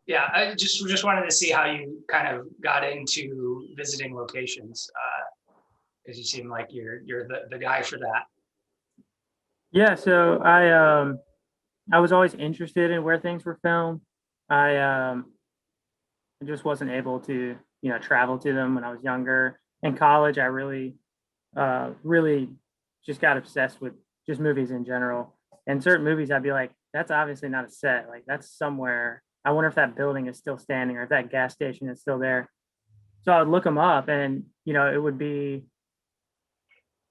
Yeah, I just wanted to see how you kind of got into visiting locations, because you seem like you're the guy for that. Yeah, so I was always interested in where things were filmed. I just wasn't able to, travel to them when I was younger. In college, I really just got obsessed with just movies in general. And certain movies, I'd be like, that's obviously not a set. Like that's somewhere. I wonder if that building is still standing or if that gas station is still there. So I would look them up, and it would be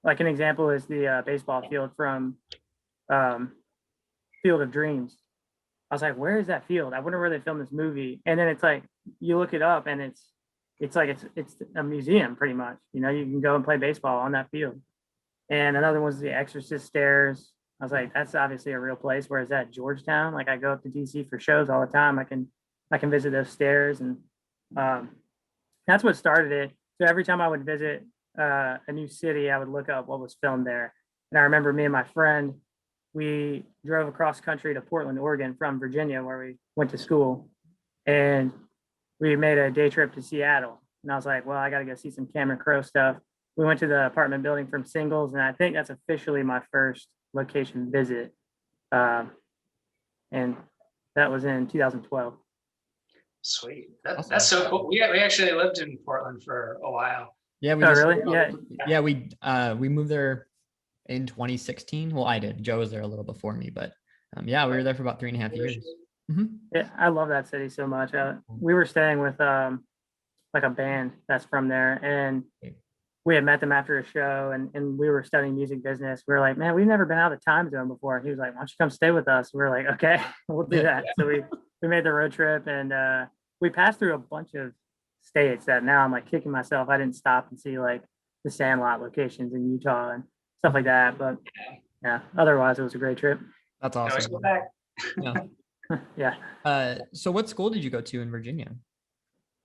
like an example is the baseball field from um, Field of Dreams. I was like, where is that field? I wonder where they filmed this movie. And then it's like you look it up, and it's a museum pretty much. You can go and play baseball on that field. And another one's the Exorcist stairs. I was like, that's obviously a real place. Whereas at Georgetown, like I go up to DC for shows all the time. I can visit those stairs, and um, that's what started it. So every time I would visit a new city, I would look up what was filmed there. And I remember me and my friend, we drove across country to Portland, Oregon from Virginia, where we went to school. And we made a day trip to Seattle. And I was like, well, I got to go see some Cameron Crowe stuff. We went to the apartment building from Singles, and I think that's officially my first location visit. Um, and that was in 2012. Sweet. Awesome. That's so cool. We actually lived in Portland for a while. Yeah, we Oh, just really? Yeah. yeah, we moved there in 2016. Well, I did. Joe was there a little before me, but yeah, we were there for about 3.5 years. Yeah, I love that city so much. We were staying with like a band that's from there, and we had met them after a show, and we were studying music business. We were like, man, we've never been out of the time zone before. And he was like, why don't you come stay with us? We were like, okay, we'll do that. So we made the road trip, and we passed through a bunch of states that now I'm like kicking myself. I didn't stop and see like the Sandlot locations in Utah and stuff like that. But yeah, otherwise it was a great trip. That's Always awesome. go back. Yeah. Yeah. So what school did you go to in Virginia?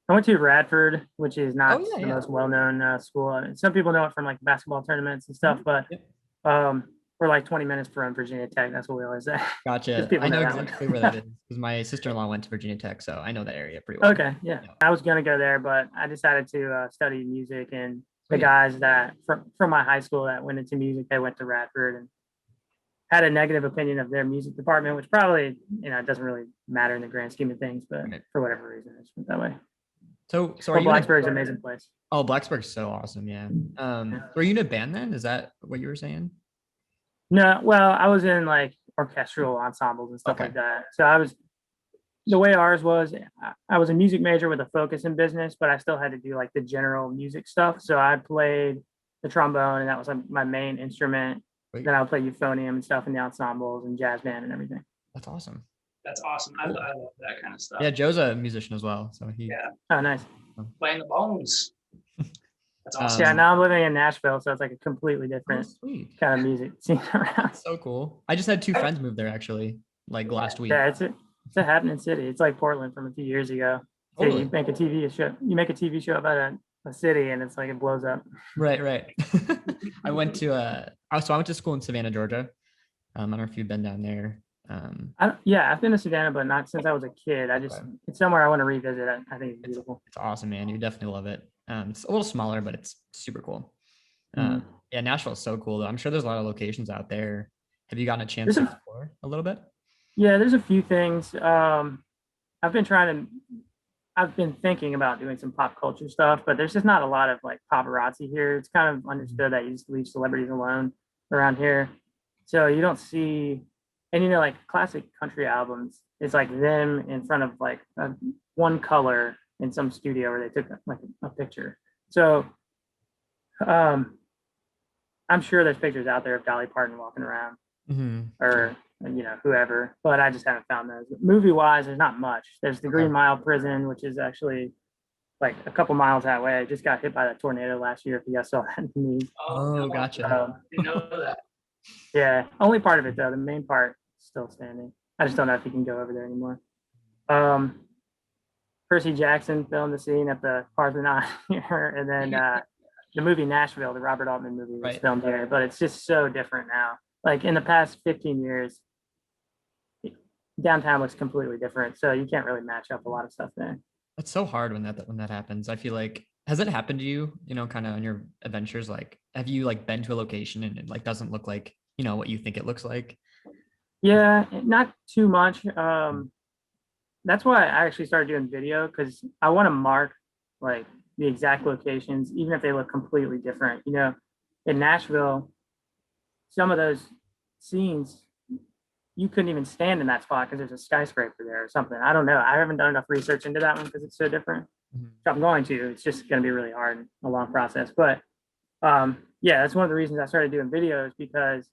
I went to Radford, which is not Oh, yeah, the yeah. most well-known school. Some people know it from like basketball tournaments and stuff, but Yep. we're like 20 minutes from Virginia Tech. That's what we always say. Gotcha. Just people I know know that one. exactly where that is because my sister-in-law went to Virginia Tech, so I know that area pretty well. Okay, yeah. Yeah. I was gonna go there, but I decided to study music, and the Sweet. guys that from my high school that went into music, they went to Radford and had a negative opinion of their music department, which probably it doesn't really matter in the grand scheme of things, but Right. for whatever reason, it's went that way. So are But you in a- Blacksburg's an amazing place. Oh, Blacksburg's so awesome. Yeah. Yeah. Were you in a band then? Is that what you were saying? No, well, I was in like orchestral ensembles and stuff Okay. like that. So the way ours was, I was a music major with a focus in business, but I still had to do like the general music stuff. So I played the trombone, and that was like my main instrument. Sweet. Then I would play euphonium and stuff in the ensembles and jazz band and everything. That's awesome. That's awesome. I Cool. love that kind of stuff. Yeah, Joe's a musician as well, so he. Yeah. Oh, nice. Playing the bones. That's Um, awesome. Yeah, now I'm living in Nashville, so it's like a completely Oh, different sweet. kind of music scene around. So cool. I just had two friends move there actually, like last week. Yeah, it's a happening city. It's like Portland from a few years ago. So Totally. you make a TV show about a city, and it's like it blows up. Right. I went to I went to school in Savannah, Georgia. I don't know if you've been down there. Yeah, I've been to Savannah, but not since I was a kid. Okay. It's somewhere I want to revisit. I think it's beautiful. It's awesome, man. You definitely love it. It's a little smaller, but it's super cool. Mhm. Yeah, Nashville's so cool though. I'm sure there's a lot of locations out there. Have you gotten a chance There's to explore a little bit? Yeah, there's a few things. I've been thinking about doing some pop culture stuff, but there's just not a lot of like paparazzi here. It's kind of understood that you just leave celebrities alone around here. So you don't see, and like classic country albums, it's like them in front of like one color in some studio where they took like a picture. So I'm sure there's pictures out there of Dolly Parton walking around or whoever, but I just haven't found those. Movie wise, there's not much. There's the Green Mile prison, which is actually like a couple miles that way. I just got hit by that tornado last year, if you guys saw that in the news. Oh, no, gotcha. I didn't know that. Yeah, only part of it though. The main part is still standing. I just don't know if you can go over there anymore. Percy Jackson filmed the scene at the Parthenon here, and then the movie Nashville, the Robert Altman movie, was Right. filmed here. But it's just so different now. Like in the past 15 years, downtown looks completely different. So you can't really match up a lot of stuff there. That's so hard when that happens. I feel like has it happened to you, kind of on your adventures? Like, have you like been to a location and it like doesn't look like, what you think it looks like? Yeah, not too much. That's why I actually started doing video because I want to mark like the exact locations, even if they look completely different. In Nashville, some of those scenes you couldn't even stand in that spot because there's a skyscraper there or something. I don't know. I haven't done enough research into that one because it's so different. Mhm. So I'm going to. It's just going to be really hard and a long process. But yeah, that's one of the reasons I started doing videos because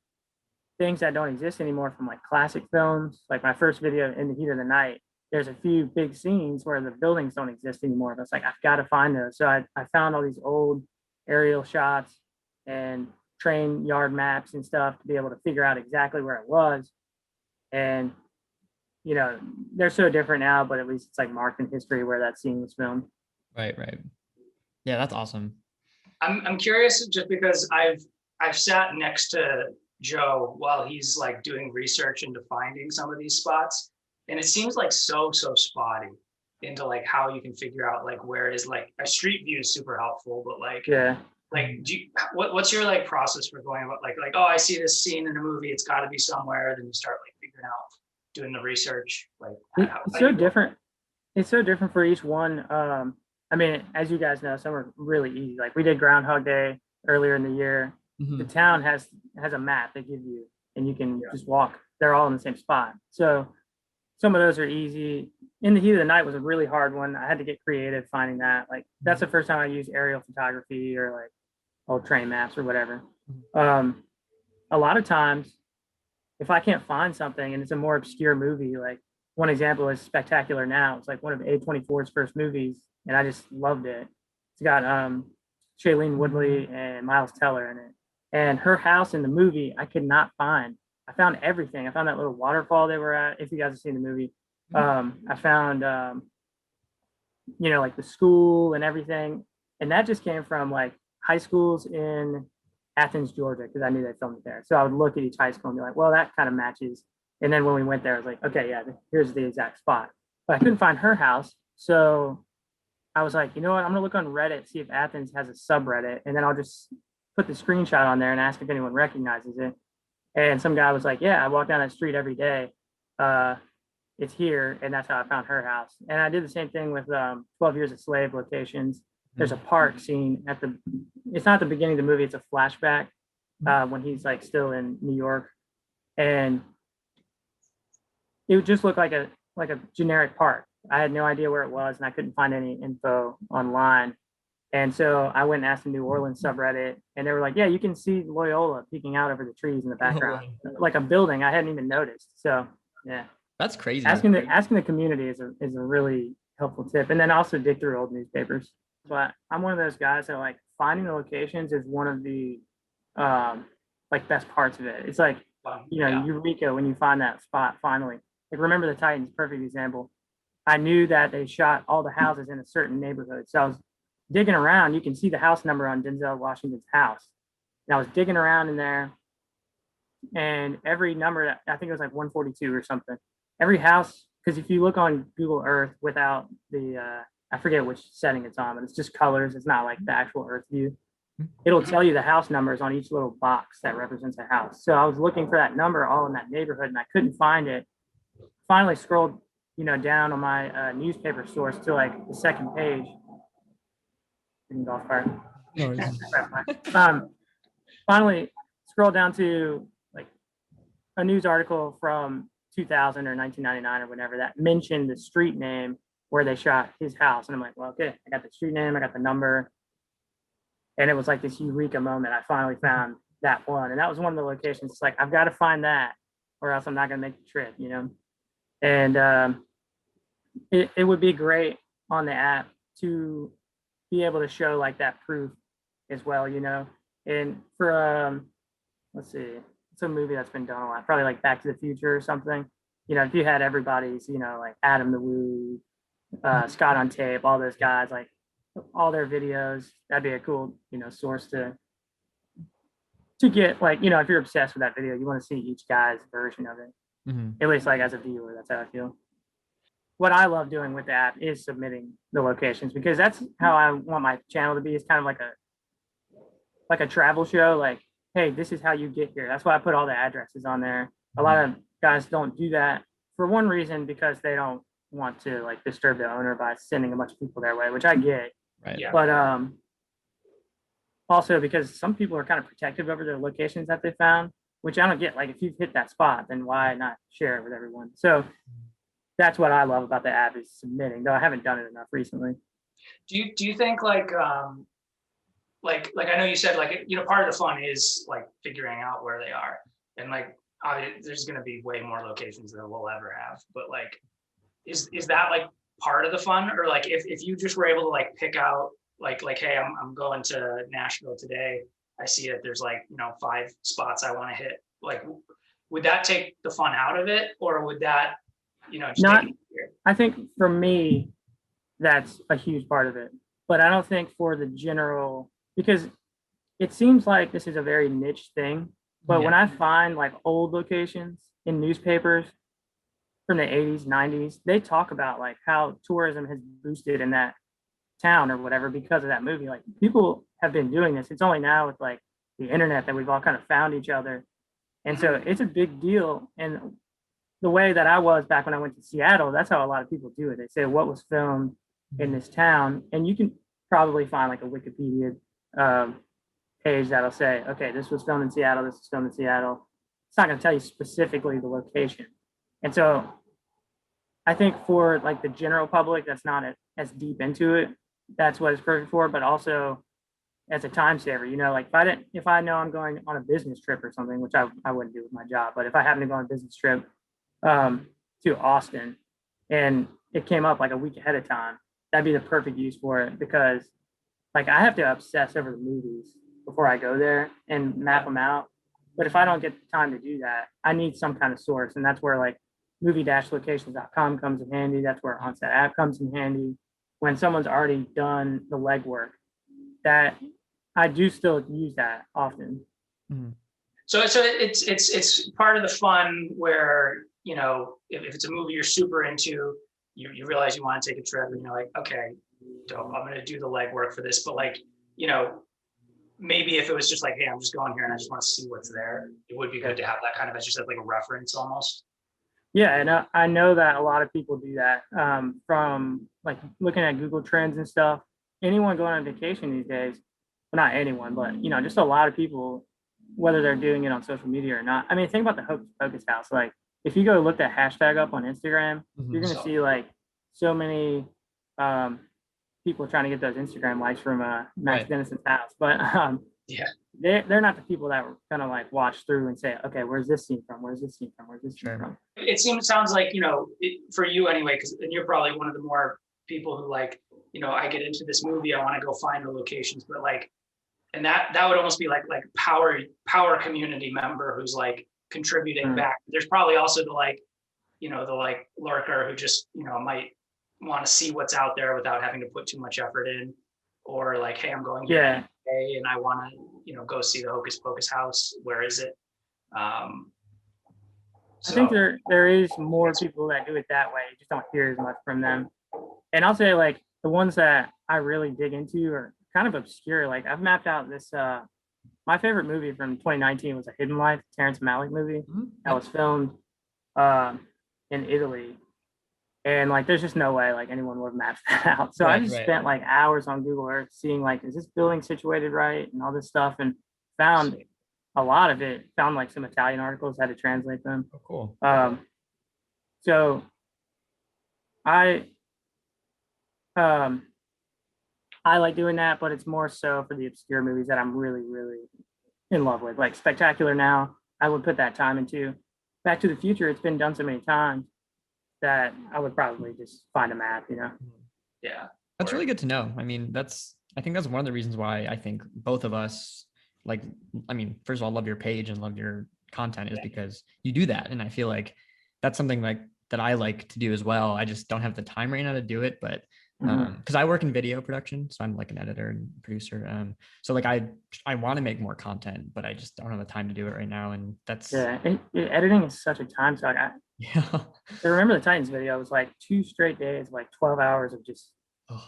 things that don't exist anymore from like classic films, like my first video, In the Heat of the Night, there's a few big scenes where the buildings don't exist anymore. But it's like, I've got to find those. So I found all these old aerial shots and train yard maps and stuff to be able to figure out exactly where it was. And, they're so different now, but at least it's like marked in history where that scene was filmed. Right, right. Yeah, that's awesome. I'm curious just because I've sat next to Joe while he's like doing research into finding some of these spots, and it seems like so spotty into like how you can figure out like where it is. Like a street view is super helpful, but Yeah. What's your like process for going about like oh, I see this scene in a movie, it's got to be somewhere, then you start like figuring out doing the research, like It's so different. It's so different for each one. I mean, as you guys know, some are really easy. Like we did Groundhog Day earlier in the year. The Mhm. town has a map they give you, and you can just walk. They're all in the same spot. So some of those are easy. In the Heat of the Night was a really hard one. I had to get creative finding that. Like that's the first time I used aerial photography or like old train maps or whatever. A lot of times, if I can't find something and it's a more obscure movie, like one example is Spectacular Now. It's like one of A24's first movies, and I just loved it. It's got Shailene Woodley and Miles Teller in it. And her house in the movie, I could not find. I found everything. I found that little waterfall they were at. If you guys have seen the movie, I found like the school and everything, and that just came from like high schools in Athens, Georgia, because I knew they filmed it there. So I would look at each high school and be like, well, that kind of matches. And then when we went there, I was like, okay, yeah, here's the exact spot. But I couldn't find her house, so I was like, you know what? I'm gonna look on Reddit, see if Athens has a subreddit, and then I'll just put the screenshot on there and ask if anyone recognizes it. And some guy was like, yeah, I walk down that street every day. It's here, and that's how I found her house. And I did the same thing with 12 Years a Slave locations. There's a park scene it's not the beginning of the movie, it's a flashback when he's like still in New York. And it would just look like a generic park. I had no idea where it was, and I couldn't find any info online. And so I went and asked the New Orleans subreddit, and they were like, yeah, you can see Loyola peeking out over the trees in the background, like a building I hadn't even noticed. So yeah, That's crazy. asking the community is a really helpful tip. And then also dig through old newspapers. But I'm one of those guys that like finding the locations is one of the like best parts of it. It's like, Eureka when you find that spot finally. Like Remember the Titans, perfect example. I knew that they shot all the houses in a certain neighborhood. So I was digging around. You can see the house number on Denzel Washington's house. And I was digging around in there, and every number, I think it was like 142 or something. Every house, because if you look on Google Earth without the I forget which setting it's on, but it's just colors. It's not like the actual Earth view. It'll tell you the house numbers on each little box that represents a house. So I was looking for that number all in that neighborhood, and I couldn't find it. Finally scrolled, down on my newspaper source to like the second page. Golf cart. Finally scrolled down to like a news article from 2000 or 1999 or whatever that mentioned the street name where they shot his house. And I'm like, well, okay, I got the street name, I got the number. And it was like this eureka moment. I finally found that one. And that was one of the locations. It's like, I've got to find that or else I'm not going to make the trip, And it would be great on the app to be able to show like that proof as well, And for, let's see, it's a movie that's been done a lot, probably like Back to the Future or something. If you had everybody's, like Adam the Woo, Scott on Tape, all those guys, like all their videos, that'd be a cool, source to get like, if you're obsessed with that video, you want to see each guy's version of it. Mhm. At least like as a viewer, that's how I feel. What I love doing with the app is submitting the locations because that's how I want my channel to be. It's kind of like a travel show. Like, hey, this is how you get here. That's why I put all the addresses on there. A lot of guys don't do that for one reason because they don't want to like disturb the owner by sending a bunch of people their way, which I get. Right. Yeah. But also because some people are kind of protective over their locations that they found, which I don't get. Like if you've hit that spot, then why not share it with everyone? So that's what I love about the app is submitting, though I haven't done it enough recently. Do you think like I know you said like part of the fun is like figuring out where they are, and like there's going to be way more locations than we'll ever have, but like is that like part of the fun, or like if you just were able to like pick out like hey, I'm going to Nashville today, I see that there's like 5 spots I want to hit, like would that take the fun out of it, or would that just Not, take it here? I think for me, that's a huge part of it, but I don't think for the general, because it seems like this is a very niche thing. But when I find like old locations in newspapers from the 80s, 90s, they talk about like how tourism has boosted in that town or whatever because of that movie. Like people have been doing this. It's only now with like the internet that we've all kind of found each other. And so it's a big deal. And the way that I was back when I went to Seattle, that's how a lot of people do it. They say what was filmed in this town, and you can probably find like a Wikipedia page that'll say, okay, this was filmed in Seattle, this was filmed in Seattle. It's not going to tell you specifically the location. And so I think for like the general public that's not as deep into it, that's what it's perfect for. But also as a time saver, like if I know I'm going on a business trip or something, which I wouldn't do with my job, but if I happen to go on a business trip to Austin and it came up like a week ahead of time, that'd be the perfect use for it, because like I have to obsess over the movies before I go there and map them out. But if I don't get the time to do that, I need some kind of source. And that's where like movie-locations.com comes in handy. That's where Onset app comes in handy. When someone's already done the legwork, that I do still use that often. Mhm. So it's part of the fun where if it's a movie you're super into, you realize you want to take a trip, and you're like, okay, dope, I'm gonna do the legwork for this. But like maybe if it was just like, hey, I'm just going here and I just want to see what's there, it would be good to have that kind of as just like a reference almost. Yeah, and I know that a lot of people do that from like looking at Google Trends and stuff. Anyone going on vacation these days, well, not anyone, but just a lot of people, whether they're doing it on social media or not. I mean, think about the Hocus Pocus house. Like, if you go look that hashtag up on Instagram, you're gonna see like so many people trying to get those Instagram likes from Max Right. Dennison's house. But Yeah. they're not the people that were gonna like watch through and say, okay, where's this scene from? Where's this scene from? Where's this scene Sure. from? It sounds like for you anyway, because you're probably one of the more people who like I get into this movie, I want to go find the locations, but like, and that would almost be like power community member who's like contributing back. There's probably also the like the like lurker who just might want to see what's out there without having to put too much effort in, or like, hey, I'm going here today and I want to go see the Hocus Pocus house, where is it? I think there is more people that do it that way. You just don't hear as much from them. And I'll say like the ones that I really dig into are kind of obscure. Like I've mapped out this my favorite movie from 2019 was A Hidden Life, Terrence Malick movie that was filmed in Italy. And like there's just no way like anyone would have mapped that out. So I just spent like hours on Google Earth seeing like, is this building situated right and all this stuff, and found a lot of it. Found like some Italian articles, had to translate them. Oh, cool. So I like doing that, but it's more so for the obscure movies that I'm really, really in love with. Like Spectacular Now, I would put that time into. Back to the Future, it's been done so many times that I would probably just find a map, Yeah. That's really good to know. I mean, I think that's one of the reasons why I think both of us, like, I mean, first of all, love your page and love your content is because you do that. And I feel like that's something like that I like to do as well. I just don't have the time right now to do it, but Mhm. Because I work in video production, so I'm like an editor and producer. So like I want to make more content, but I just don't have the time to do it right now, and that's Yeah, editing is such a time suck. yeah. I remember the Titans video. It was like 2 straight days, like 12 hours of just Oh,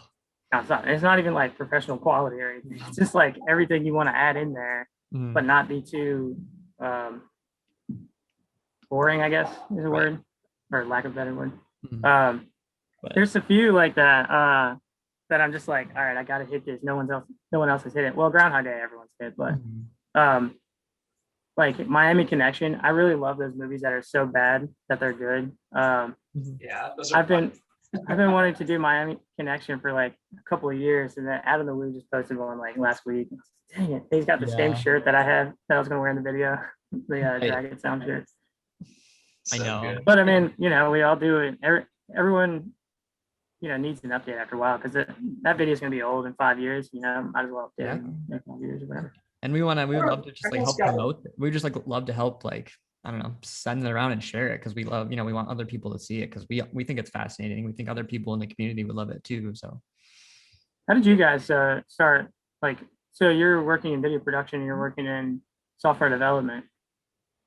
nonstop. It's not even like professional quality or anything. It's just like everything you want to add in there, but mm, not be too um, boring, I guess is a right. word, or lack of a better word. Mm, Um, but there's a few like that that I'm just like, all right, I gotta hit this. No one else has hit it. Well, Groundhog Day, everyone's hit, but mm, um, like Miami Connection, I really love those movies that are so bad that they're good. mhm. Yeah, those are I've fun. been wanting to do Miami Connection for like a couple of years, and then Adam the Woo just posted one like last week. Dang it, he's got the same Yeah, shirt that I had that I was gonna wear in the video, the I, Dragon Sound shirt. I So know. good. But I mean, we all do it. Everyone, needs an update after a while because that video is gonna be old in 5 years. Might as well update it Exactly. in 5 years or whatever. And we would love to just like Everyone's help got it. promote. We just like love to help like I don't know, send it around and share it because we love, we want other people to see it because we think it's fascinating. We think other people in the community would love it too. So How did you guys start? Like, so you're working in video production, you're working in software development.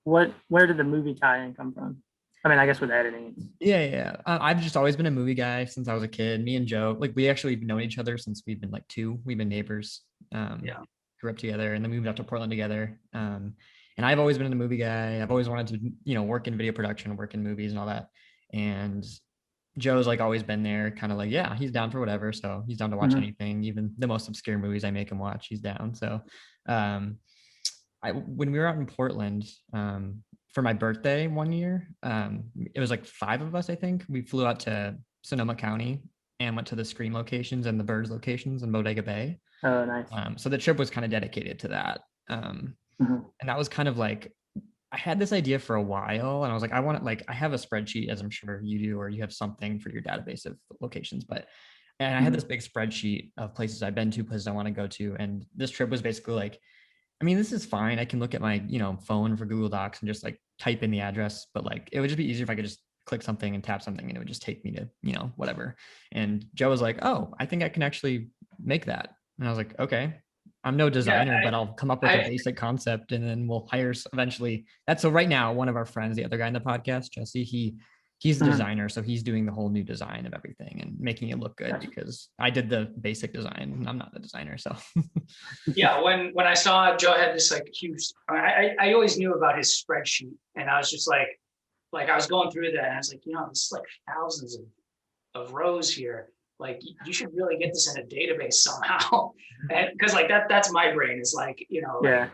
Where did the movie tie-in come from? I mean, I guess with editing. yeah. I've just always been a movie guy since I was a kid. Me and Joe, like we actually known each other since we've been like two. We've been neighbors. Yeah. Grew up together, and then we moved out to Portland together. And I've always been a movie guy. I've always wanted to, work in video production, work in movies and all that. And Joe's like always been there, kind of like, yeah, he's down for whatever. So he's down to watch Mhm. anything, even the most obscure movies I make him watch, he's down. So um, when we were out in Portland for my birthday one year, it was like 5 of us, I think. We flew out to Sonoma County and went to the Scream locations and the Birds locations in Bodega Bay. Oh, nice. So the trip was kind of dedicated to that. Mhm. And that was kind of like, I had this idea for a while and I was like, I have a spreadsheet, as I'm sure you do, or you have something for your database of locations, and I had this big spreadsheet of places I've been to, places I want to go to. And this trip was basically like, I mean, this is fine. I can look at my, phone for Google Docs and just like type in the address, but like, it would just be easier if I could just click something and tap something and it would just take me to, whatever. And Joe was like, oh, I think I can actually make that. And I was like, okay, I'm no designer, but I'll come up with a I basic concept and then we'll hire eventually. So right now, one of our friends, the other guy in the podcast, Jesse, he's the Mhm. designer. So he's doing the whole new design of everything and making it look good Gotcha. because I did the basic design and I'm not the designer. So yeah, when I saw Joe had this like huge, I always knew about his spreadsheet, and I was just like I was going through that, and I was like, this is like thousands of rows here. Like you should really get this in a database somehow, and because like that's my brain is like Yeah.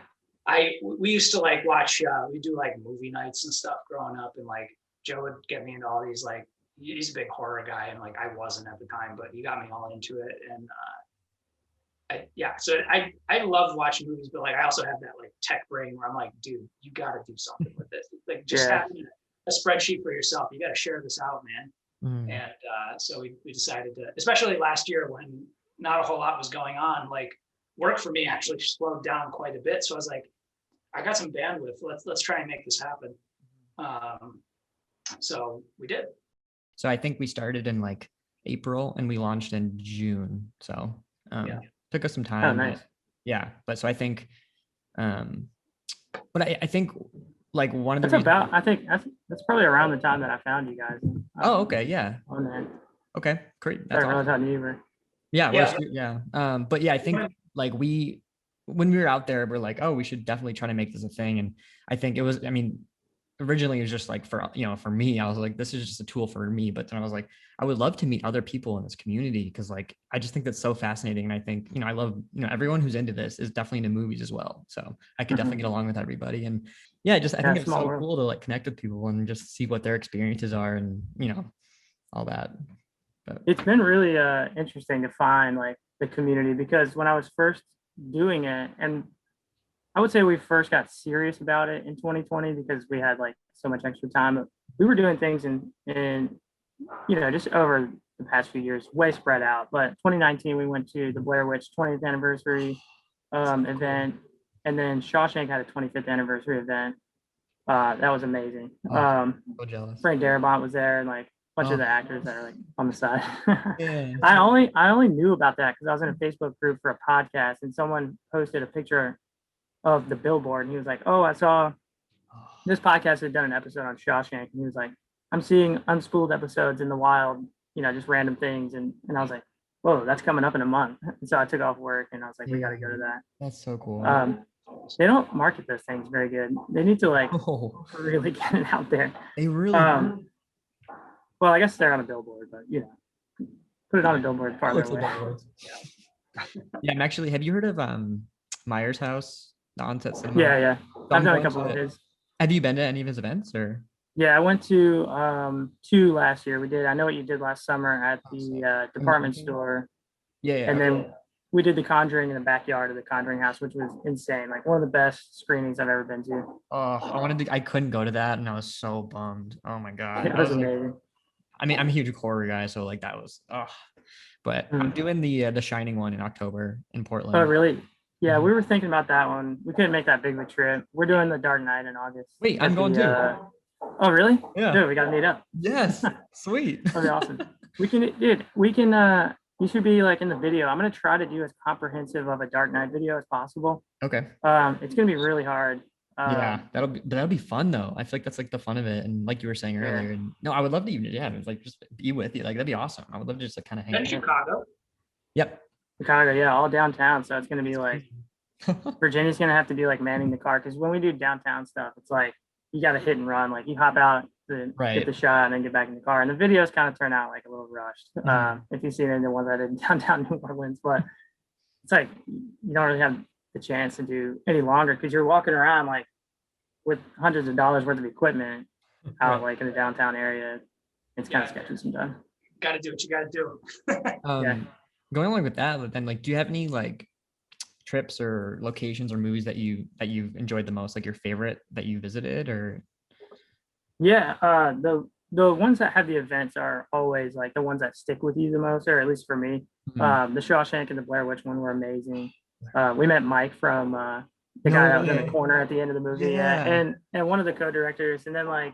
we used to like watch we do like movie nights and stuff growing up, and like Joe would get me into all these like he's a big horror guy, and like I wasn't at the time, but he got me all into it, and so I love watching movies, but like I also have that like tech brain where I'm like, dude, you got to do something with this. Like just Yeah. having a spreadsheet for yourself, you got to share this out, man. mm, And so we decided to, especially last year when not a whole lot was going on, like work for me actually slowed down quite a bit. So I was like, I got some bandwidth. Let's try and make this happen. So we did. So I think we started in like April and we launched in June. So Yeah. took us some Oh, time. nice. But yeah. But so I think, but I think like one of the That's reasons. I think that's probably around the time that I found you guys. Oh, okay. Yeah. On there. Okay. Great. I That's didn't realize awesome. how new you were. Yeah. Yeah. Yeah. But yeah, I think like when we were out there, we're like, oh, we should definitely try to make this a thing. And I think I mean, originally it was just like for me, I was like, this is just a tool for me. But then I was like, I would love to meet other people in this community because like I just think that's so fascinating. And I think, I love, everyone who's into this is definitely into movies as well. So I could definitely get along with everybody. And yeah, I think it's small so world. cool to like connect with people and just see what their experiences are and all that. But It's been really interesting to find like the community because when I was first doing it, and I would say we first got serious about it in 2020 because we had like so much extra time. But we were doing things in just over the past few years, way spread out. But 2019, we went to the Blair Witch 20th anniversary event, and then Shawshank had a 25th anniversary event. That was amazing. so jealous. Frank Darabont was there, and like bunch of Oh. the actors that are like on the side. Yeah. I only knew about that because I was in a Facebook group for a podcast and someone posted a picture of the billboard and he was like, "Oh, I saw this podcast had done an episode on Shawshank," and he was like, "I'm seeing unspooled episodes in the wild, just random things," and I was like, "Whoa, that's coming up in a month." And so I took off work and I was like, "We got to go to that." That's so cool. They don't market those things very good. They need to like Oh, really get it out there. they really Um, well, I guess they're on a billboard, but put it on a billboard It farther looks away. like billboards. Yeah, I'm actually. Have you heard of Myers House, the Onset Cinema? Yeah. So I've I'm done a going couple of to- his. Have you been to any of his events or? Yeah, I went to two last year. We did. I know what you did last summer at Oh, sick. the department Mhm. store, Yeah. and then we did The Conjuring in the backyard of the Conjuring house, which was insane. Like one of the best screenings I've ever been to. Oh, I couldn't go to that, and I was so bummed. Oh my god. It I was was like, amazing. I mean, I'm a huge horror guy, so like that was. But I'm Mm. doing the Shining one in October in Portland. Oh, really? Yeah, Mhm. we were thinking about that one. We couldn't make that big of a trip. We're doing The Dark Knight in August. Wait, I'm at going the, too. Oh, really? Yeah. Dude, we gotta meet up. Yes. Sweet. That'd be awesome. We can. You should be like in the video. I'm gonna try to do as comprehensive of a Dark Knight video as possible. Okay. It's gonna be really hard. Yeah, that'll be fun though. I feel like that's like the fun of it, and like you were saying Yeah. earlier. And no, I would love to even it's like just be with you. Like that'd be awesome. I would love to just like kind of hang In out. Chicago. Yep. Chicago, yeah, all downtown. So it's gonna be like Virginia's gonna have to be like manning the car because when we do downtown stuff, it's like you got to hit and run. Like you hop out, get Right. the shot, and then get back in the car. And the videos kind of turn out like a little rushed. Mhm. If you've seen any of the ones I did in downtown New Orleans, but it's like you don't really have the chance to do any longer because you're walking around like with hundreds of dollars worth of equipment out Right. like in the downtown area. It's kind of sketchy sometimes. Got to do what you got to do. Yeah. Going along with that, then like, do you have any like trips or locations or movies that you've enjoyed the most, like your favorite that you visited, or? Yeah, the ones that have the events are always like the ones that stick with you the most, or at least for me. Mhm. The Shawshank and the Blair Witch one were amazing. We met Mike from the No guy that was in the way. corner at the end of the movie. Yeah, Yeah. and one of the co-directors, and then like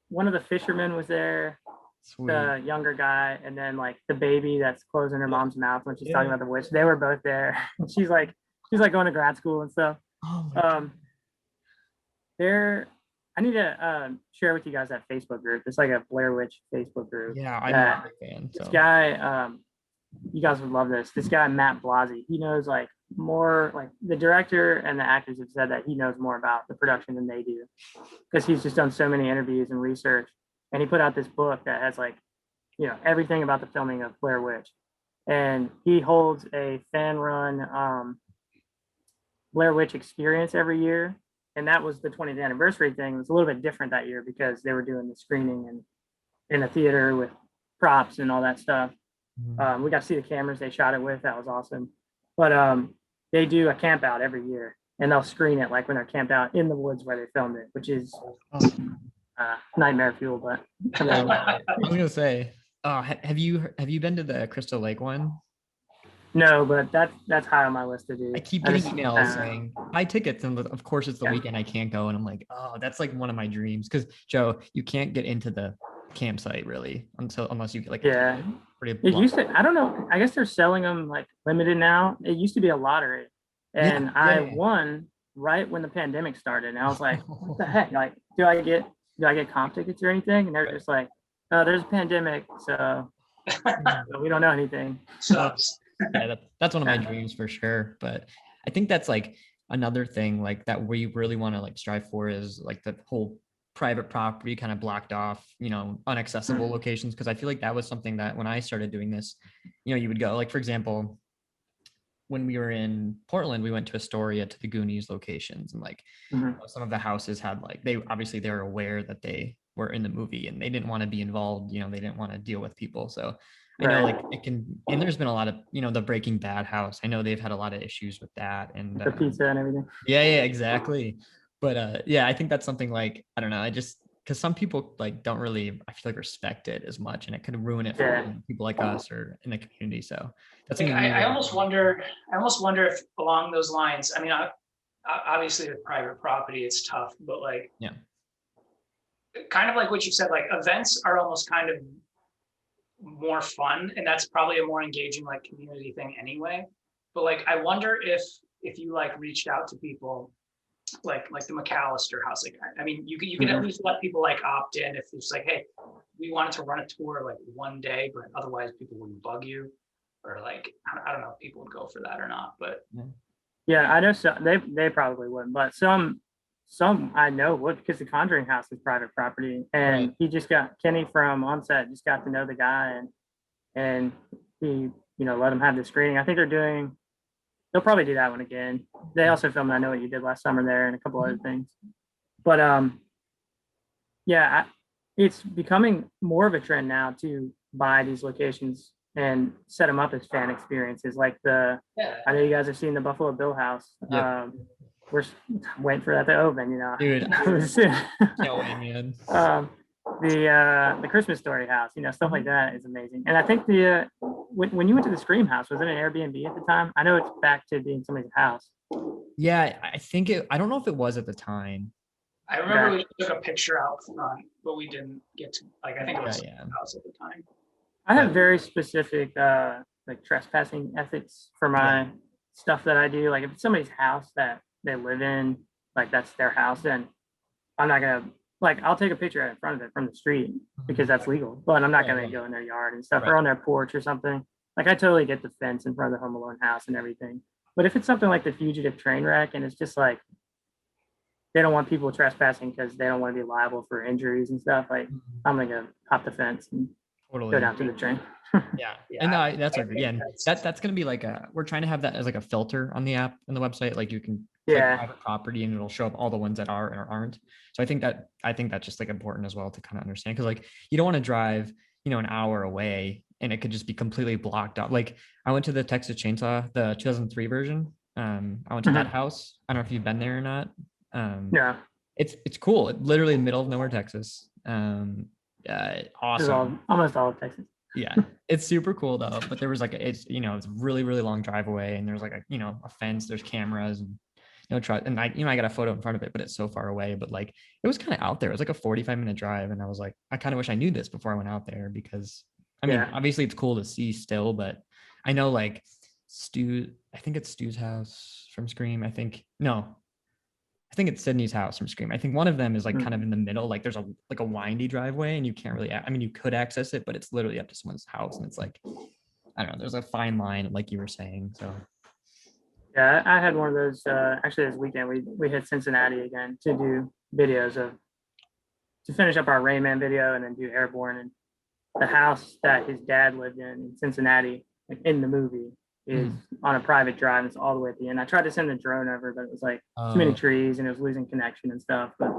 one of the fishermen was there, Sweet. the younger guy, and then like the baby that's closing her mom's mouth when she's talking Yeah. about the witch. They were both there. She's like going to grad school and stuff. Oh my God. I need to share with you guys that Facebook group. It's like a Blair Witch Facebook group. Yeah, I'm Yeah. a big fan. This So. guy, you guys would love this. This guy, Matt Blasey, he knows like more, like the director and the actors have said that he knows more about the production than they do because he's just done so many interviews and research. And he put out this book that has like, everything about the filming of Blair Witch. And he holds a fan run Blair Witch experience every year. And that was the 20th anniversary thing. It was a little bit different that year because they were doing the screening and in a theater with props and all that stuff. Mhm. We got to see the cameras they shot it with. That was awesome. But they do a camp out every year and they'll screen it like when they're camped out in the woods where they filmed it, which is nightmare fuel. But I mean, I was gonna say, have you been to the Crystal Lake one? no, but that's high on my list to do. I keep getting just- emails saying buy tickets, and of course it's the Yeah. weekend I can't go, and I'm like, oh, that's like one of my dreams. Because Joe, you can't get into the campsite really unless you get like Yeah. pretty. It used to, I don't know. I guess they're selling them like limited now. It used to be a lottery, and I yeah. won right when the pandemic started. And I was like, "What the heck? Like, do I get comp tickets or anything?" And they're just like, "Oh, there's a pandemic, so we don't know anything." Sucks. Yeah, that's one of my dreams for sure. But I think that's like another thing like that we really want to like strive for is like the whole private property kind of blocked off, unaccessible locations. Cause I feel like that was something that when I started doing this, you would go like, for example, when we were in Portland, we went to Astoria to the Goonies locations and like Mhm. some of the houses had like, they were aware that they were in the movie and they didn't want to be involved, they didn't want to deal with people. So I know Right. like it can, and there's been a lot of, the Breaking Bad house. I know they've had a lot of issues with that. And The pizza and everything. yeah, exactly. But yeah, I think that's something like, I don't know, because some people like don't really, I feel like respect it as much and it could ruin it for Yeah. people like us or in the community. So that's Like, something I almost wonder if along those lines, I mean, obviously with private property, it's tough, but like, Yeah. kind of like what you said, like events are almost kind of more fun, and that's probably a more engaging like community thing anyway. But like I wonder if you like reached out to people like the McAllister house, like I mean you can at Mhm. least let people like opt in if it's like, hey, we wanted to run a tour like one day, but otherwise people wouldn't bug you, or like I don't know if people would go for that or not, but Yeah, I know some they probably wouldn't, but some I know would, because the Conjuring house is private property, and Right. he just got Kenny from Onset just got to know the guy, and he let him have the screening. I think they'll probably do that one again. They also filmed I Know What You Did Last Summer there and a couple other things, but yeah, it's becoming more of a trend now to buy these locations and set them up as fan experiences. Like yeah. I know you guys have seen the Buffalo Bill House. Yep. We're waiting for that to open. Dude, Soon. can't wait, man. The Christmas Story house, stuff like that is amazing. And I think the when you went to the Scream house, was it an Airbnb at the time? I know it's back to being somebody's house. Yeah, I think I don't know if it was at the time. I remember Okay. we took a picture out front, but we didn't get to like I think it Yeah, was yeah. house at the time. I have But very specific like trespassing ethics for my stuff that I do. Like if it's somebody's house that they live in, like that's their house, then I'm not gonna like I'll take a picture in front of it from the street because that's legal, but I'm not Right, gonna right. go in their yard and stuff Right. or on their porch or something. Like I totally get the fence in front of the Home Alone house and everything. But if it's something like the Fugitive train wreck and it's just like they don't want people trespassing because they don't want to be liable for injuries and stuff, like I'm gonna hop the fence and go Totally. down to the train. Yeah. Yeah, And no, I that's I a good. think Yeah, and that's gonna be like we're trying to have that as like a filter on the app and the website. Like you can click Yeah, private property and it'll show up all the ones that are or aren't. So I think that's just like important as well to kind of understand, because like you don't want to drive, an hour away and it could just be completely blocked out. Like I went to the Texas Chainsaw, the 2003 version. I went to that Mhm. house. I don't know if you've been there or not. Yeah, It's cool. Literally in the middle of nowhere, Texas. this is Awesome. almost all of Texas. Yeah, it's super cool though. But there was like it's really really long drive away, and there's like a fence. There's cameras and try and I got a photo in front of it, but it's so far away. But like it was kind of out there. It was like a 45-minute drive, and I was like, I kind of wish I knew this before I went out there, because I mean, Yeah. obviously it's cool to see still, but I know like Stu. I think it's Stu's house from Scream. I think it's Sydney's house from Scream. I think one of them is like kind of Mhm. in the middle. Like there's a windy driveway and you can't really, I mean, you could access it, but it's literally up to someone's house. And it's like, I don't know, there's a fine line, like you were saying. So Yeah, I had one of those actually this weekend. We hit Cincinnati again to do videos to finish up our Rayman video and then do Airborne. And the house that his dad lived in Cincinnati, like in the movie, is on a private drive. It's all the way at the end. I tried to send the drone over, but it was like too many trees and it was losing connection and stuff. But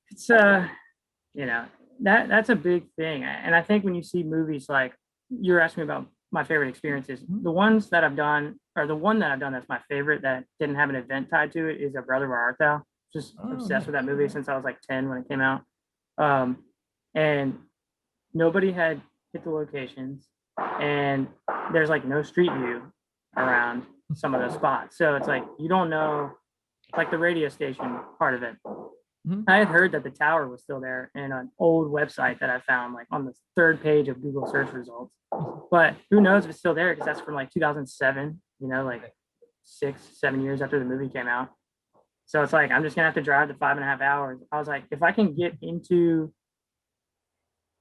it's you know, that's a big thing. And I think when you see movies like you're asking me about my favorite experiences, the ones that I've done, or the one that I've done that's my favorite that didn't have an event tied to it, is A Brother Where Art Thou. Just obsessed with that movie since I was like 10 when it came out. And nobody had hit the locations, and there's like no street view around some of those spots. So it's like you don't know, like the radio station part of it. I had heard that the tower was still there in an old website that I found like on the third page of Google search results. But who knows if it's still there, because that's from like 2007, like 6, 7 years after the movie came out. So it's like I'm just gonna have to drive the 5.5 hours. I was like, if I can get into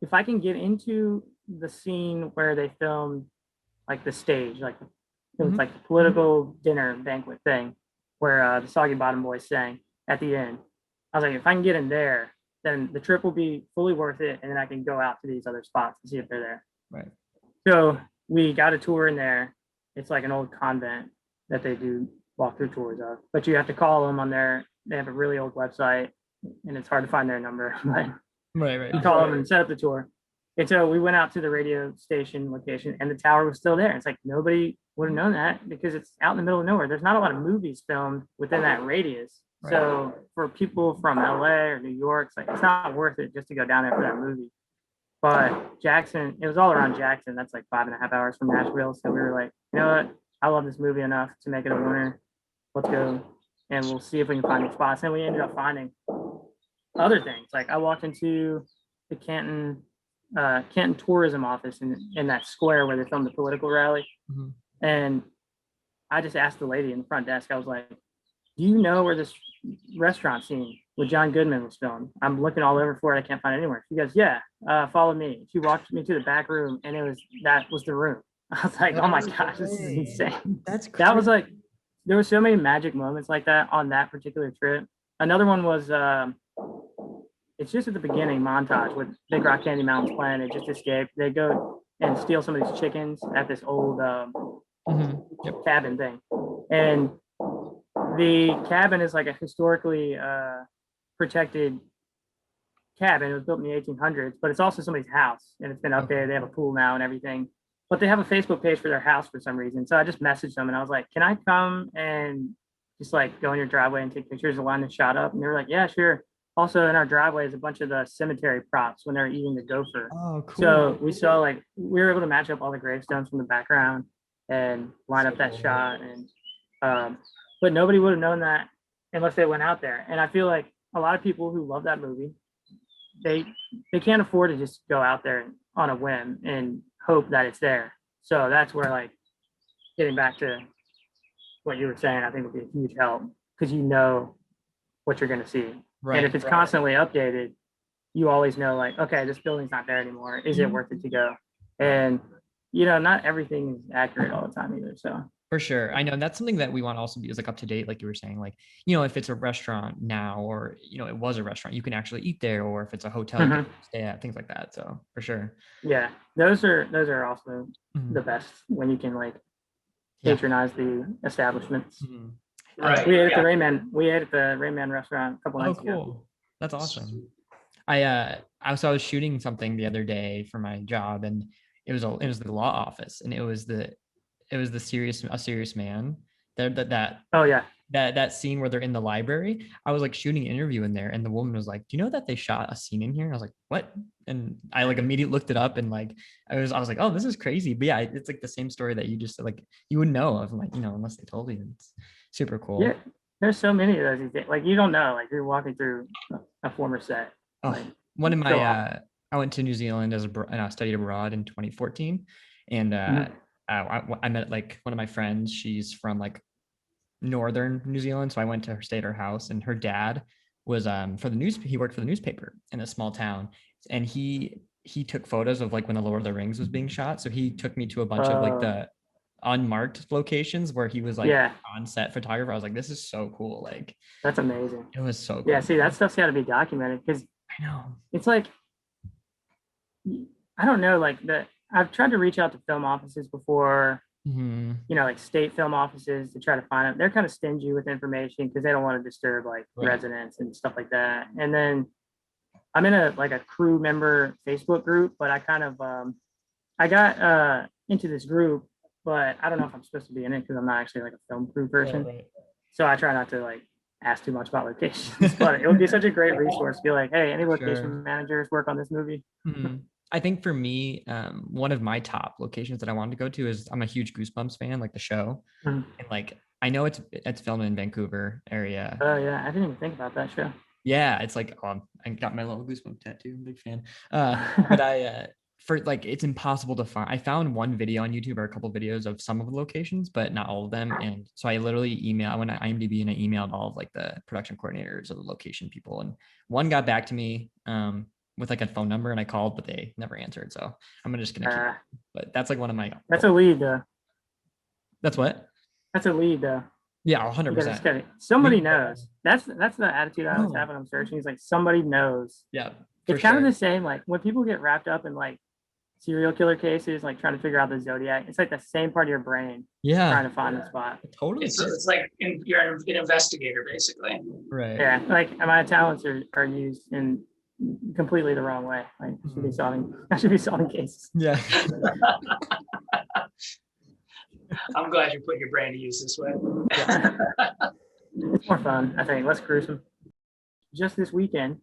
the scene where they filmed like the stage, like it was like the political dinner banquet thing where the Soggy Bottom Boys sang at the end. I was like, if I can get in there, then the trip will be fully worth it, and then I can go out to these other spots and see if they're there. right. So we got a tour in there. It's like an old convent that they do walkthrough tours of, but you have to call them on they have a really old website, and it's hard to find their number, but Right. you call them and set up the tour. And so we went out to the radio station location, and the tower was still there. It's like nobody would have known that because it's out in the middle of nowhere. There's not a lot of movies filmed within that radius. Right. So for people from LA or New York, it's not worth it just to go down there for that movie. But Jackson, it was all around Jackson. That's like 5.5 hours from Nashville. So we were like, you know what? I love this movie enough to make it a winner. Let's go, and we'll see if we can find the spots. And we ended up finding other things. Like I walked into the Canton tourism office in that square where they filmed the political rally. Mhm. And I just asked the lady in the front desk, I was like, do you know where this restaurant scene with John Goodman was filmed? I'm looking all over for it. I can't find it anywhere. She goes, yeah, follow me. She walked me to the back room and that was the room. I was like, oh my No gosh, this is way. insane. That's That was crazy. like, there were so many magic moments like that on that particular trip. Another one was, it's just at the beginning montage with Big Rock Candy Mountain's playing. They just escaped. They go and steal some of these chickens at this old Yep. cabin thing. And the cabin is like a historically protected cabin. It was built in the 1800s, but it's also somebody's house and it's been updated. They have a pool now and everything. But they have a Facebook page for their house for some reason. So I just messaged them and I was like, can I come and just like go in your driveway and take pictures and line the shot up? And they were like, yeah, sure. Also in our driveway is a bunch of the cemetery props when they're eating the gopher. Oh, cool. So we saw like we were able to match up all the gravestones from the background and line up that shot. And but nobody would have known that unless they went out there. And I feel like a lot of people who love that movie, they can't afford to just go out there on a whim and hope that it's there. So that's where like getting back to what you were saying, I think would be a huge help because you know what you're going to see. Right. And if it's constantly updated, you always know like, okay, this building's not there anymore. Is it worth it to go? And you know, not everything is accurate all the time either. So For sure. I know and that's something that we want to also be is like up to date, like you were saying, like, you know, if it's a restaurant now, or, you know, it was a restaurant, you can actually eat there, or if it's a hotel, you can stay at, things like that. So for sure. yeah, those are also Mhm. the best when you can like Yeah. patronize the establishments. Mhm. Right. We ate at the Rayman restaurant a couple Oh, nights ago. cool. That's awesome. I was shooting something the other day for my job, and it was the law office, and it was a serious man. That Oh yeah. that scene where they're in the library. I was like shooting an interview in there, and the woman was like, "Do you know that they shot a scene in here?" And I was like, "What?" And I like immediately looked it up, and like I was like, "Oh, this is crazy." But yeah, it's like the same story that you just said, like you wouldn't know of, like, you know, unless they told you. It's super cool. Yeah. There's so many of those these days. Like you don't know, like you're walking through a former set. Oh, Like one of so my awesome. I went to New Zealand and I studied abroad in 2014, and I met like one of my friends. She's from like northern New Zealand, so I went to her, stay at her house, and her dad was for the news. He worked for the newspaper in a small town, and he took photos of like when the Lord of the Rings was being shot. So he took me to a bunch of like the unmarked locations where he was like Yeah, on set photographer. I was like, this is so cool. Like that's amazing. it was so cool. Yeah, see, that stuff's got to be documented because I know. it's like I don't know, like I've tried to reach out to film offices before, Mhm. you know, like state film offices to try to find them. They're kind of stingy with information because they don't want to disturb like Right. residents and stuff like that. And then I'm in a crew member Facebook group, but I kind of I got into this group, but I don't know if I'm supposed to be in it because I'm not actually like a film crew person. Right. So I try not to like ask too much about locations, but it would be such a great resource to be like, hey, any location Sure. managers work on this movie? Mhm. I think for me, one of my top locations that I wanted to go to is I'm a huge Goosebumps fan, like the show, Mhm. and like I know it's filmed in Vancouver area. Oh yeah, I didn't even think about that show. Yeah, it's like I got my little Goosebumps tattoo. I'm a big fan. But I for like it's impossible to find. I found one video on YouTube or a couple videos of some of the locations, but not all of them. And so I literally I went to IMDb and I emailed all of like the production coordinators or the location people, and one got back to me with like a phone number, and I called, but they never answered. So I'm just gonna keep. But that's like one of my. That's a lead though. That's what. That's a lead though. Yeah, You gotta 100%. study. Somebody knows. That's the attitude I always have when I'm searching. It's like somebody knows. Yeah, It's kind of the same. Like when people get wrapped up in like serial killer cases, like trying to figure out the Zodiac. It's like the same part of your brain Yeah, trying to find the spot. totally. It's like you're an investigator, basically. Right. Yeah, like my talents are used in completely the wrong way. Like I should be solving cases. Yeah. I'm glad you put your brain to use this way. It's more fun, I think, less gruesome. Just this weekend,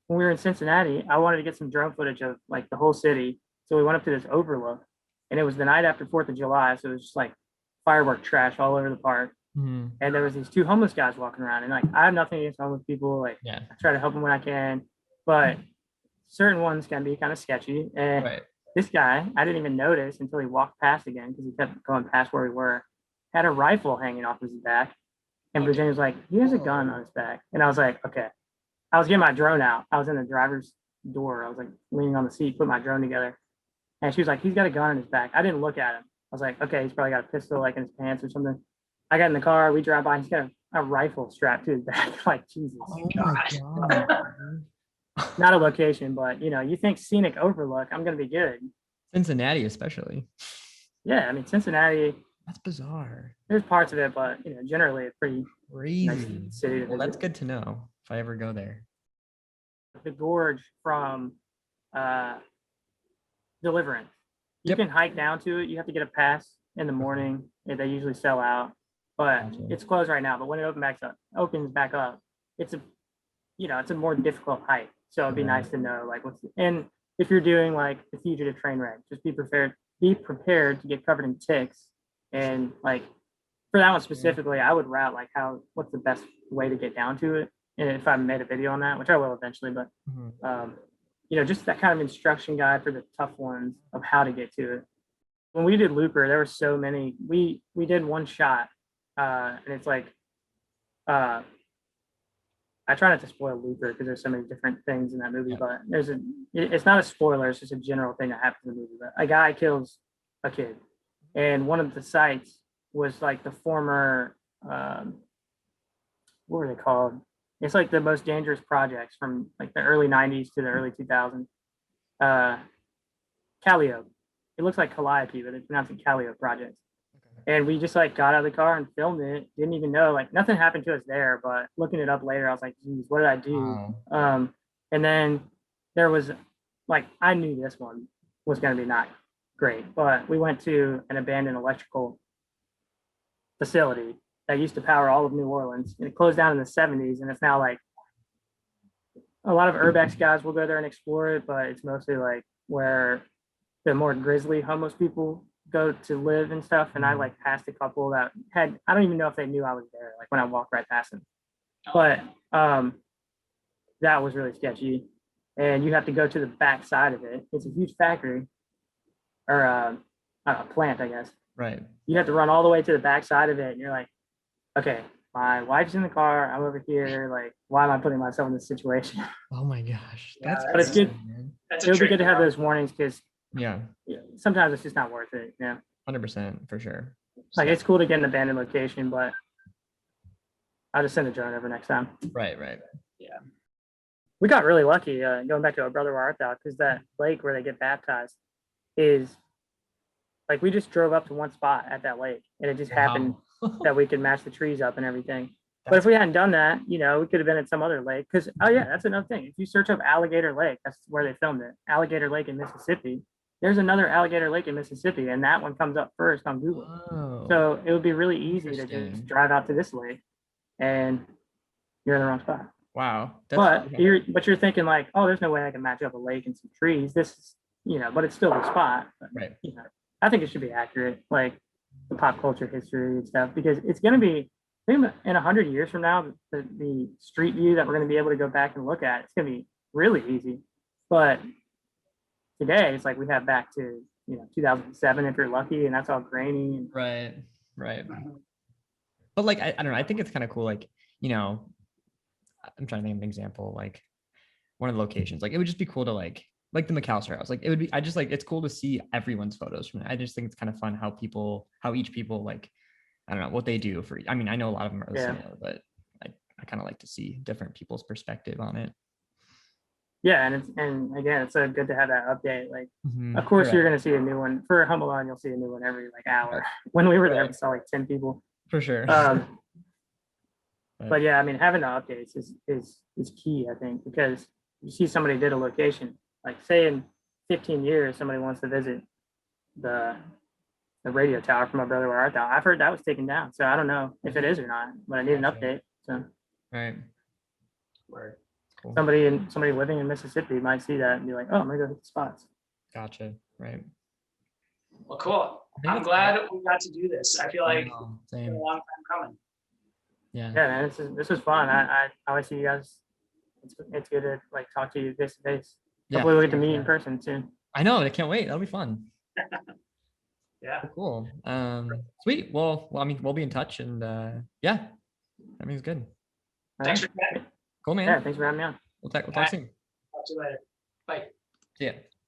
when we were in Cincinnati, I wanted to get some drone footage of like the whole city. So we went up to this overlook, and it was the night after 4th of July. So it was just like firework trash all over the park. Mhm. and there was these two homeless guys walking around, and like I have nothing against homeless people. Like Yeah. I try to help them when I can, but certain ones can be kind of sketchy. And Right. this guy, I didn't even notice until he walked past again because he kept going past where we were. Had a rifle hanging off his back, and Virginia was like, "He has a gun on his back," and I was like, "Okay." I was getting my drone out. I was in the driver's door. I was like leaning on the seat, put my drone together, and she was like, "He's got a gun in his back." I didn't look at him. I was like, "Okay, he's probably got a pistol like in his pants or something." I got in the car. We drive by. He's got a rifle strapped to his back. Like Jesus. Oh my God. Not a location, but you think scenic overlook, I'm gonna be good. Cincinnati, especially. Yeah, I mean Cincinnati, That's bizarre. there's parts of it, but generally a pretty nice Crazy. city to Well, that's visit. good to know if I ever go there. The gorge from uh Deliverance. You Yep. can hike down to it. You have to get a pass in the morning. They usually sell out, but Gotcha. it's closed right now. But when it opens back up, it's a more difficult hike. So it'd be Right. nice to know like and if you're doing like the fugitive train wreck, just be prepared to get covered in ticks. And like for that one specifically, I would route like what's the best way to get down to it. And if I made a video on that, which I will eventually, but Mhm. just that kind of instruction guide for the tough ones of how to get to it. When we did Looper, there were so many. We did one shot, and it's like, uh, I try not to spoil Looper because there's so many different things in that movie. Yeah. But it's not a spoiler. It's just a general thing that happens in the movie. But a guy kills a kid, and one of the sites was like the former, what were they called? It's like the most dangerous projects from like the early '90s to the early 2000s. Calliope. It looks like Calliope, but they pronounce it Calliope projects. And we just like got out of the car and filmed it. Didn't even know like nothing happened to us there, but looking it up later, I was like, geez, what did I do? Wow. And then there was like I knew this one was going to be not great, but we went to an abandoned electrical facility that used to power all of New Orleans, and it closed down in the '70s, and it's now like a lot of urbex guys will go there and explore it, but it's mostly like where the more grizzly homeless people go to live and stuff. And I like passed a couple that I don't even know if they knew I was there, like when I walked right past them. But that was really sketchy. And you have to go to the back side of it. It's a huge factory or a plant, I guess. Right. You have to run all the way to the back side of it. And you're like, okay, my wife's in the car. I'm over here. Like, why am I putting myself in this situation? Oh my gosh. Yeah, That's But it's good. crazy, man. That's It would be good to have those warnings because Yeah. sometimes it's just not worth it. Yeah. 100% for sure. Like it's cool to get an abandoned location, but I'll just send a drone over next time. Right. Right. We got really lucky going back to our brother Where Art Thou, because that lake where they get baptized is like we just drove up to one spot at that lake, and it just happened Wow. that we could match the trees up and everything. But if we hadn't done that, we could have been at some other lake. Because that's another thing. If you search up Alligator Lake, that's where they filmed it. Alligator Lake in Mississippi. There's another Alligator Lake in Mississippi, and that one comes up first on Google. Oh, So it would be really easy to Interesting. just drive out to this lake, and you're in the wrong spot. wow. But you're thinking like, oh, there's no way I can match up a lake and some trees. This is, but it's still the spot. But, Right. I think it should be accurate, like the pop culture history and stuff, because it's going to be, I think in 100 years from now, the street view that we're going to be able to go back and look at, it's going to be really easy. But today, it's like we have back to 2007 if you're lucky, and that's all grainy. And, Right. Right. But like, I don't know. I think it's kind of cool. Like, I'm trying to think of an example, like one of the locations, like it would just be cool to like the McAllister house. Like it would be, I just like, it's cool to see everyone's photos from it. I just think it's kind of fun how each people like, I don't know what they do for, I mean, I know a lot of them are the same, but I kind of like to see different people's perspective on it. yeah, and again, it's so good to have that update. Like, Mhm. of course, Right. you're going to see a new one for Home Alone. You'll see a new one every like hour. When we were there, we saw like 10 people. For sure. But yeah, I mean, having the updates is key, I think, because you see somebody did a location, like say in 15 years, somebody wants to visit the radio tower from My Brother Where Art Thou. I've heard that was taken down, so I don't know if it is or not, but I need an update. So Right. Word. Cool. somebody living in Mississippi might see that and be like, oh, I'm gonna go hit the spots. Gotcha. Right. Well, cool. think I'm it's glad we got to do this. I feel like Wow, it's been same. a long time coming. Yeah. Yeah, man, this was fun. I always see you guys. It's good to like talk to you face to face. Yeah. Hopefully we'll get to meet in person soon. I know. I can't wait. That'll be fun. Yeah. Cool. Sweet. Well, I mean, we'll be in touch and yeah, that means good. Thanks All for chatting. Cool, man. Yeah, thanks for having me on. We'll talk soon. Talk to you later. Bye. See ya.